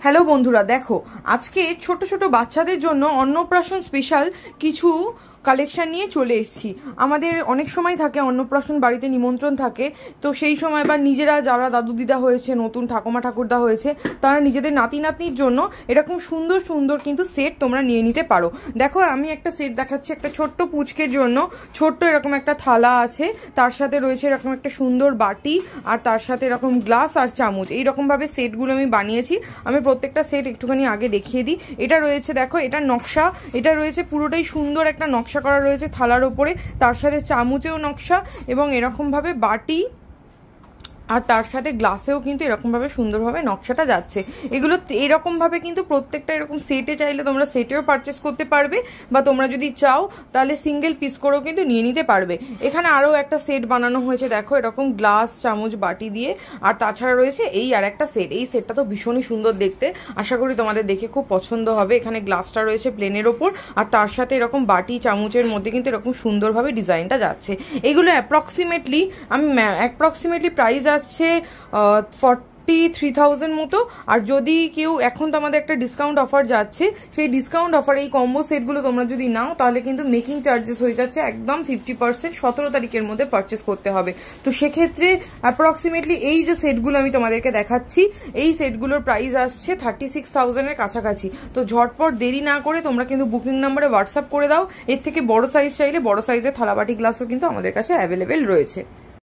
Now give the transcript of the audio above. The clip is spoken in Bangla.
হ্যালো বন্ধুরা, দেখো আজকে ছোট ছোট বাচ্চাদের জন্য অন্নপ্রাশন স্পেশাল কিছু কালেকশন নিয়ে চলে এসেছি। আমাদের অনেক সময় থাকে অন্নপ্রাশন, বাড়িতে নিমন্ত্রণ থাকে, তো সেই সময় বা নিজেরা যারা দাদু দিদা হয়েছে, নতুন ঠাকুমা ঠাকুরদা হয়েছে, তারা নিজেদের নাতি নাতনির জন্য এরকম সুন্দর সুন্দর কিন্তু সেট তোমরা নিয়ে নিতে পারো। দেখো আমি একটা সেট দেখাচ্ছি, একটা ছোট্ট পুচকের জন্য ছোট্ট এরকম একটা থালা আছে, তার সাথে রয়েছে এরকম একটা সুন্দর বাটি, আর তার সাথে এরকম গ্লাস আর চামচ। এইরকম ভাবে সেটগুলো আমি বানিয়েছি। আমি প্রত্যেকটা সেট একটুখানি আগে দেখিয়ে দিই। এটা রয়েছে, দেখো এটা নকশা, এটা রয়েছে পুরোটাই সুন্দর একটা নকশা করা রয়েছে থালার ওপরে, তার সাথে চামচেও নকশা এবং এরকম ভাবে বাটি আর তার সাথে গ্লাসেও কিন্তু এরকম ভাবে সুন্দরভাবে নকশাটা যাচ্ছে। এগুলো এরকম ভাবে কিন্তু প্রত্যেকটা এরকম সেটে চাইলে তোমরা সেটেও পারচেস করতে পারবে, বা তোমরা যদি চাও তাহলে সিঙ্গেল পিস করেও কিন্তু নিয়ে নিতে পারবে। এখানে আরও একটা সেট বানানো হয়েছে, দেখো এরকম গ্লাস চামচ বাটি দিয়ে। আর তাছাড়া রয়েছে এই আর একটা সেট, এই সেটটা তো ভীষণই সুন্দর দেখতে, আশা করি তোমাদের দেখে খুব পছন্দ হবে। এখানে গ্লাসটা রয়েছে প্লেনের ওপর, আর তার সাথে এরকম বাটি চামচের মধ্যে কিন্তু এরকম সুন্দরভাবে ডিজাইনটা যাচ্ছে। এগুলো অ্যাপ্রক্সিমেটলি প্রাইস আছে 43,000 মতো। আর যদি কেউ, এখন তো আমাদের একটা ডিসকাউন্ট অফার যাচ্ছে, সেই ডিসকাউন্ট অফার এই কম্বো সেটগুলো তোমরা যদি নাও তাহলে কিন্তু মেকিং চার্জেস হয়ে যাচ্ছে একদম 50%। 17 তারিখের মধ্যে পারচেস করতে হবে। তো সেক্ষেত্রে অ্যাপ্রক্সিমেটলি এই যে সেটগুলো আমি তোমাদেরকে দেখাচ্ছি, এই সেটগুলোর প্রাইস আসছে 36,000 এর কাছাকাছি। তো ঝটপট দেরি না করে তোমরা কিন্তু বুকিং নাম্বারে হোয়াটসঅ্যাপ করে দাও। এর থেকে বড় সাইজ চাইলে বড় সাইজের থালাবাটি গ্লাসও কিন্তু আমাদের কাছে অ্যাভেলেবেল রয়েছে।